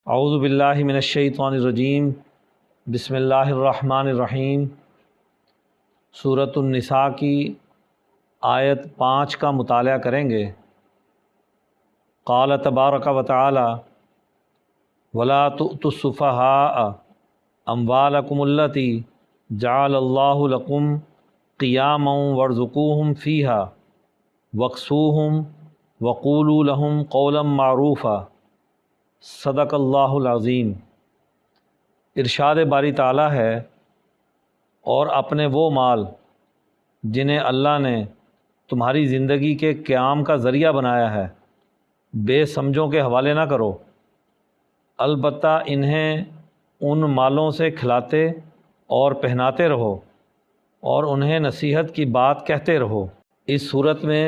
اعوذ باللہ من الشیطان الرجیم بسم اللہ الرحمن الرحیم۔ سورۃ النساء کی آیت 5 کا مطالعہ کریں گے۔ قال تبارک و تعالی ولا تؤتوا السفہاء اموالکم التی جعل اللہ لکم قیاما وارزقوہم فیہا واکسوہم وقولوا لہم قولا معروفا۔ صدق اللہ العظیم۔ ارشاد باری تعالیٰ ہے، اور اپنے وہ مال جنہیں اللہ نے تمہاری زندگی کے قیام کا ذریعہ بنایا ہے بے سمجھوں کے حوالے نہ کرو، البتہ انہیں ان مالوں سے کھلاتے اور پہناتے رہو اور انہیں نصیحت کی بات کہتے رہو۔ اس صورت میں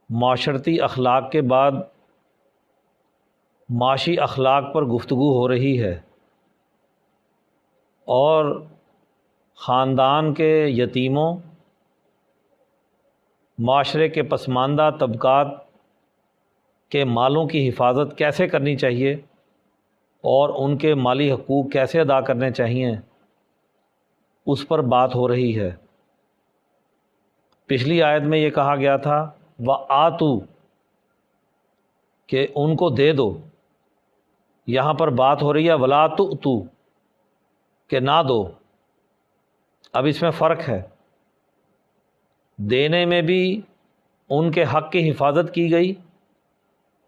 معاشرتی اخلاق کے بعد معاشی اخلاق پر گفتگو ہو رہی ہے، اور خاندان کے یتیموں، معاشرے کے پسماندہ طبقات کے مالوں کی حفاظت کیسے کرنی چاہیے اور ان کے مالی حقوق کیسے ادا کرنے چاہیے، اس پر بات ہو رہی ہے۔ پچھلی آیت میں یہ کہا گیا تھا وَآتُوا، کہ ان کو دے دو۔ یہاں پر بات ہو رہی ہے وَلَا تُؤْتُوا، کہ نہ دو۔ اب اس میں فرق ہے، دینے میں بھی ان کے حق کی حفاظت کی گئی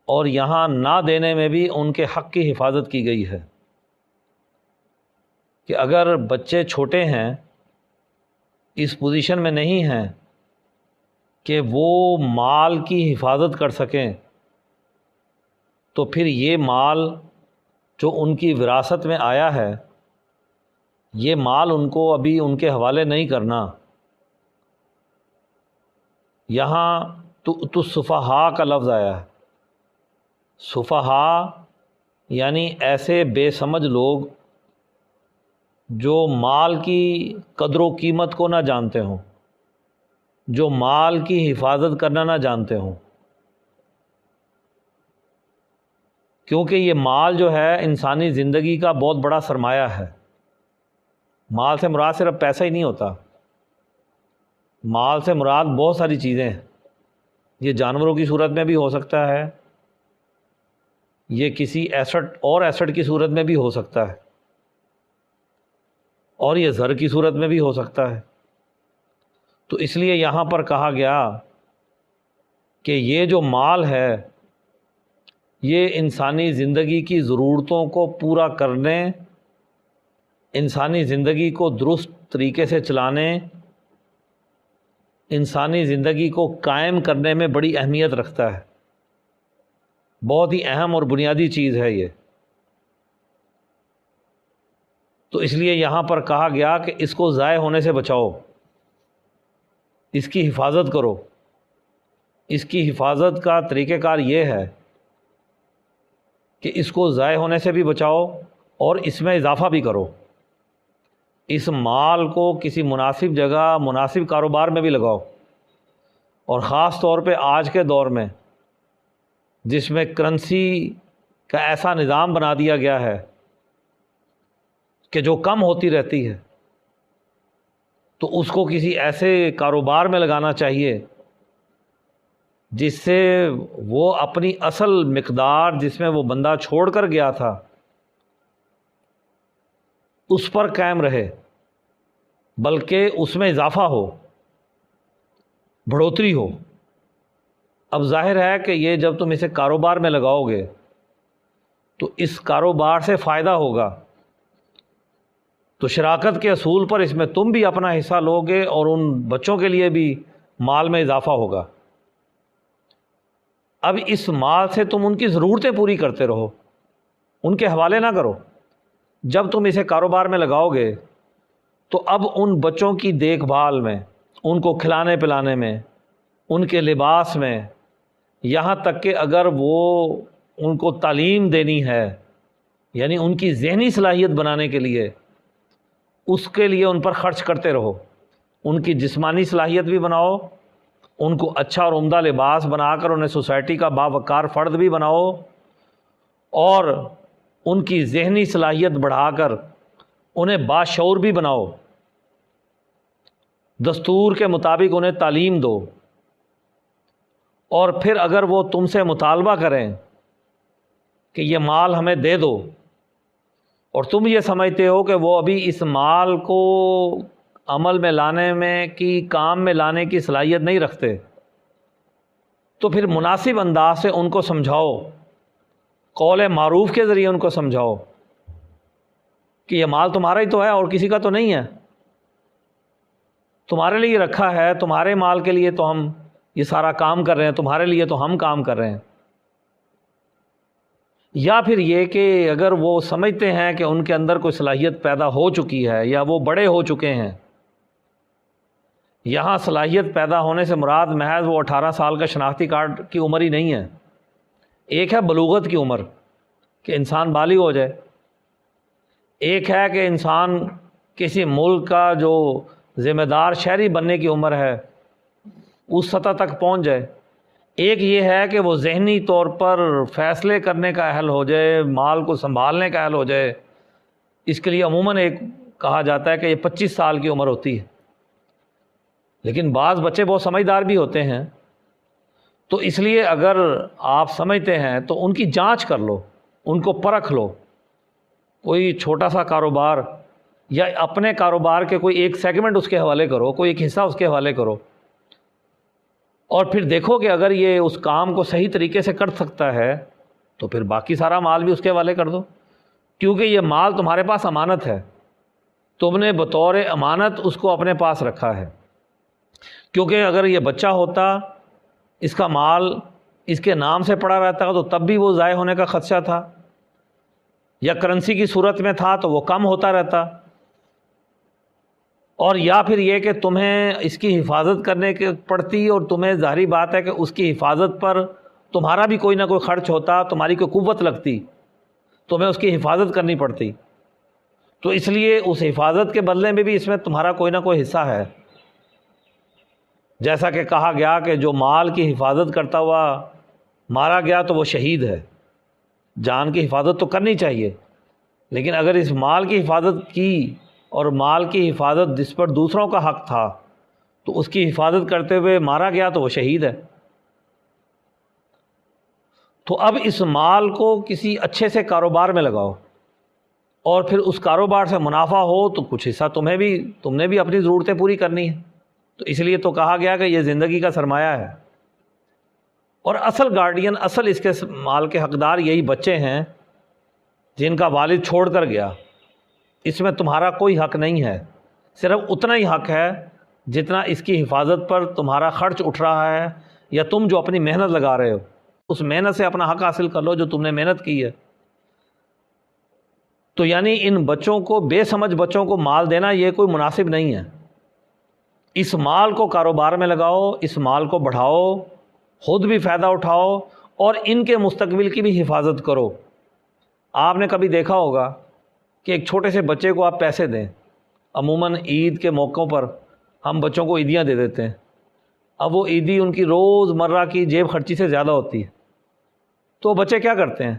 اور یہاں نہ دینے میں بھی ان کے حق کی حفاظت کی گئی ہے۔ کہ اگر بچے چھوٹے ہیں، اس پوزیشن میں نہیں ہیں کہ وہ مال کی حفاظت کر سکیں، تو پھر یہ مال جو ان کی وراثت میں آیا ہے، یہ مال ان کو ابھی ان کے حوالے نہیں کرنا۔ یہاں تو سفہاء کا لفظ آیا ہے۔ سفہاء یعنی ایسے بے سمجھ لوگ جو مال کی قدر و قیمت کو نہ جانتے ہوں، جو مال کی حفاظت کرنا نہ جانتے ہوں، کیونکہ یہ مال جو ہے انسانی زندگی کا بہت بڑا سرمایہ ہے۔ مال سے مراد صرف پیسہ ہی نہیں ہوتا، مال سے مراد بہت ساری چیزیں ہیں۔ یہ جانوروں کی صورت میں بھی ہو سکتا ہے، یہ کسی ایسٹ کی صورت میں بھی ہو سکتا ہے، اور یہ زر کی صورت میں بھی ہو سکتا ہے۔ تو اس لیے یہاں پر کہا گیا کہ یہ جو مال ہے، یہ انسانی زندگی کی ضرورتوں کو پورا کرنے، انسانی زندگی کو درست طریقے سے چلانے، انسانی زندگی کو قائم کرنے میں بڑی اہمیت رکھتا ہے۔ بہت ہی اہم اور بنیادی چیز ہے یہ۔ تو اس لیے یہاں پر کہا گیا کہ اس کو ضائع ہونے سے بچاؤ، اس کی حفاظت کرو۔ اس کی حفاظت کا طریقہ کار یہ ہے کہ اس کو ضائع ہونے سے بھی بچاؤ اور اس میں اضافہ بھی کرو۔ اس مال کو کسی مناسب جگہ، مناسب کاروبار میں بھی لگاؤ، اور خاص طور پہ آج کے دور میں جس میں کرنسی کا ایسا نظام بنا دیا گیا ہے کہ جو کم ہوتی رہتی ہے، تو اس کو کسی ایسے کاروبار میں لگانا چاہیے جس سے وہ اپنی اصل مقدار جس میں وہ بندہ چھوڑ کر گیا تھا اس پر قائم رہے، بلکہ اس میں اضافہ ہو، بڑھوتری ہو۔ اب ظاہر ہے کہ یہ جب تم اسے کاروبار میں لگاؤ گے تو اس کاروبار سے فائدہ ہوگا، تو شراکت کے اصول پر اس میں تم بھی اپنا حصہ لو گے اور ان بچوں کے لیے بھی مال میں اضافہ ہوگا۔ اب اس مال سے تم ان کی ضرورتیں پوری کرتے رہو، ان کے حوالے نہ کرو۔ جب تم اسے کاروبار میں لگاؤ گے تو اب ان بچوں کی دیکھ بھال میں، ان کو کھلانے پلانے میں، ان کے لباس میں، یہاں تک کہ اگر وہ ان کو تعلیم دینی ہے، یعنی ان کی ذہنی صلاحیت بنانے کے لیے، اس کے لیے ان پر خرچ کرتے رہو۔ ان کی جسمانی صلاحیت بھی بناؤ، ان کو اچھا اور عمدہ لباس بنا کر انہیں سوسائٹی کا باوقار فرد بھی بناؤ، اور ان کی ذہنی صلاحیت بڑھا کر انہیں باشعور بھی بناؤ، دستور کے مطابق انہیں تعلیم دو، اور پھر اگر وہ تم سے مطالبہ کریں کہ یہ مال ہمیں دے دو، اور تم یہ سمجھتے ہو کہ وہ ابھی اس مال کو عمل میں لانے میں کام میں لانے کی صلاحیت نہیں رکھتے، تو پھر مناسب انداز سے ان کو سمجھاؤ، قول معروف کے ذریعے ان کو سمجھاؤ کہ یہ مال تمہارا ہی تو ہے اور کسی کا تو نہیں ہے، تمہارے لیے رکھا ہے، تمہارے مال کے لیے تو ہم یہ سارا کام کر رہے ہیں، تمہارے لیے تو ہم کام کر رہے ہیں۔ یا پھر یہ کہ اگر وہ سمجھتے ہیں کہ ان کے اندر کوئی صلاحیت پیدا ہو چکی ہے یا وہ بڑے ہو چکے ہیں، یہاں صلاحیت پیدا ہونے سے مراد محض وہ 18 سال کا شناختی کارڈ کی عمر ہی نہیں ہے، ایک ہے بلوغت کی عمر کہ انسان بالغ ہو جائے، ایک ہے کہ انسان کسی ملک کا جو ذمہ دار شہری بننے کی عمر ہے اس سطح تک پہنچ جائے، ایک یہ ہے کہ وہ ذہنی طور پر فیصلے کرنے کا اہل ہو جائے، مال کو سنبھالنے کا اہل ہو جائے۔ اس کے لیے عموماً ایک کہا جاتا ہے کہ یہ 25 سال کی عمر ہوتی ہے، لیکن بعض بچے بہت سمجھدار بھی ہوتے ہیں، تو اس لیے اگر آپ سمجھتے ہیں تو ان کی جانچ کر لو، ان کو پرکھ لو، کوئی چھوٹا سا کاروبار یا اپنے کاروبار کے کوئی ایک سیگمنٹ اس کے حوالے کرو، کوئی ایک حصہ اس کے حوالے کرو، اور پھر دیکھو کہ اگر یہ اس کام کو صحیح طریقے سے کر سکتا ہے تو پھر باقی سارا مال بھی اس کے حوالے کر دو، کیونکہ یہ مال تمہارے پاس امانت ہے، تم نے بطور امانت اس کو اپنے پاس رکھا ہے۔ کیونکہ اگر یہ بچہ ہوتا، اس کا مال اس کے نام سے پڑا رہتا تو تب بھی وہ ضائع ہونے کا خدشہ تھا، یا کرنسی کی صورت میں تھا تو وہ کم ہوتا رہتا، اور یا پھر یہ کہ تمہیں اس کی حفاظت کرنے کی پڑتی، اور تمہیں ظاہری بات ہے کہ اس کی حفاظت پر تمہارا بھی کوئی نہ کوئی خرچ ہوتا، تمہاری کوئی قوت لگتی، تمہیں اس کی حفاظت کرنی پڑتی، تو اس لیے اس حفاظت کے بدلے میں بھی اس میں تمہارا کوئی نہ کوئی حصہ ہے۔ جیسا کہ کہا گیا کہ جو مال کی حفاظت کرتا ہوا مارا گیا تو وہ شہید ہے۔ جان کی حفاظت تو کرنی چاہیے، لیکن اگر اس مال کی حفاظت کی اور مال کی حفاظت جس پر دوسروں کا حق تھا تو اس کی حفاظت کرتے ہوئے مارا گیا تو وہ شہید ہے۔ تو اب اس مال کو کسی اچھے سے کاروبار میں لگاؤ، اور پھر اس کاروبار سے منافع ہو تو کچھ حصہ تم نے بھی اپنی ضرورتیں پوری کرنی ہیں، تو اس لیے تو کہا گیا کہ یہ زندگی کا سرمایہ ہے، اور اصل گارڈین، اصل اس کے مال کے حقدار یہی بچے ہیں جن کا والد چھوڑ کر گیا۔ اس میں تمہارا کوئی حق نہیں ہے، صرف اتنا ہی حق ہے جتنا اس کی حفاظت پر تمہارا خرچ اٹھ رہا ہے، یا تم جو اپنی محنت لگا رہے ہو اس محنت سے اپنا حق حاصل کر لو جو تم نے محنت کی ہے۔ تو یعنی ان بچوں کو، بے سمجھ بچوں کو مال دینا یہ کوئی مناسب نہیں ہے۔ اس مال کو کاروبار میں لگاؤ، اس مال کو بڑھاؤ، خود بھی فائدہ اٹھاؤ، اور ان کے مستقبل کی بھی حفاظت کرو۔ آپ نے کبھی دیکھا ہوگا کہ ایک چھوٹے سے بچے کو آپ پیسے دیں، عموماً عید کے موقعوں پر ہم بچوں کو عیدیاں دے دیتے ہیں، اب وہ عیدی ان کی روز مرہ کی جیب خرچی سے زیادہ ہوتی ہے، تو بچے کیا کرتے ہیں،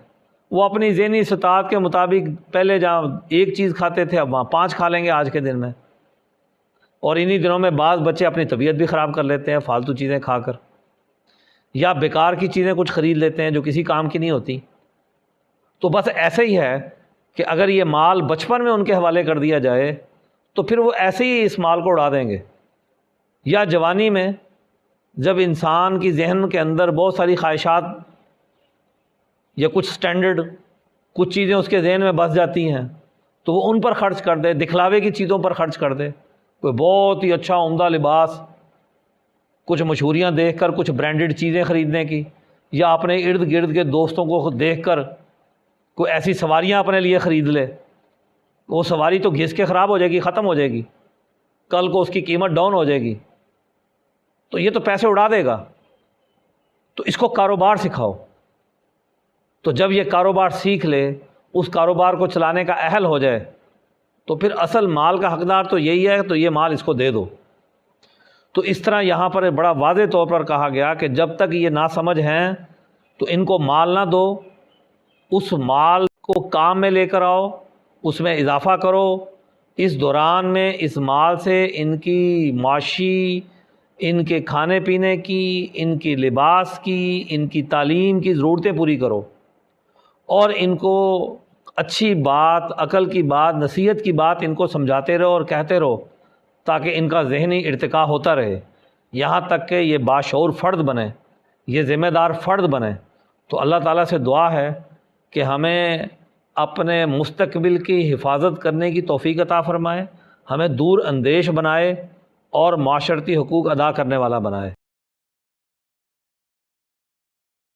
وہ اپنی ذہنی استطاعت کے مطابق پہلے جہاں ایک چیز کھاتے تھے اب وہاں 5 کھا لیں گے آج کے دن میں، اور انہی دنوں میں بعض بچے اپنی طبیعت بھی خراب کر لیتے ہیں فالتو چیزیں کھا کر، یا بیکار کی چیزیں کچھ خرید لیتے ہیں جو کسی کام کی نہیں ہوتی۔ تو بس ایسے ہی ہے کہ اگر یہ مال بچپن میں ان کے حوالے کر دیا جائے تو پھر وہ ایسے ہی اس مال کو اڑا دیں گے، یا جوانی میں جب انسان کی ذہن کے اندر بہت ساری خواہشات یا کچھ سٹینڈرڈ کچھ چیزیں اس کے ذہن میں بس جاتی ہیں تو وہ ان پر خرچ کر دے، دکھلاوے کی چیزوں پر خرچ کر دے، کوئی بہت ہی اچھا عمدہ لباس، کچھ مشہوریاں دیکھ کر کچھ برانڈڈ چیزیں خریدنے کی، یا اپنے ارد گرد کے دوستوں کو دیکھ کر کوئی ایسی سواریاں اپنے لیے خرید لے، وہ سواری تو گھس کے خراب ہو جائے گی، ختم ہو جائے گی، کل کو اس کی قیمت ڈاؤن ہو جائے گی، تو یہ تو پیسے اڑا دے گا۔ تو اس کو کاروبار سکھاؤ، تو جب یہ کاروبار سیکھ لے، اس کاروبار کو چلانے کا اہل ہو جائے، تو پھر اصل مال کا حقدار تو یہی ہے، تو یہ مال اس کو دے دو۔ تو اس طرح یہاں پر بڑا واضح طور پر کہا گیا کہ جب تک یہ ناسمجھ ہیں تو ان کو مال نہ دو، اس مال کو کام میں لے کر آؤ، اس میں اضافہ کرو۔ اس دوران میں اس مال سے ان کی معاشی، ان کے کھانے پینے کی، ان کی لباس کی، ان کی تعلیم کی ضرورتیں پوری کرو، اور ان کو اچھی بات، عقل کی بات، نصیحت کی بات ان کو سمجھاتے رہو اور کہتے رہو، تاکہ ان کا ذہنی ارتقاء ہوتا رہے، یہاں تک کہ یہ باشعور فرد بنے، یہ ذمہ دار فرد بنے۔ تو اللہ تعالیٰ سے دعا ہے کہ ہمیں اپنے مستقبل کی حفاظت کرنے کی توفیق عطا فرمائے، ہمیں دور اندیش بنائے اور معاشرتی حقوق ادا کرنے والا بنائے۔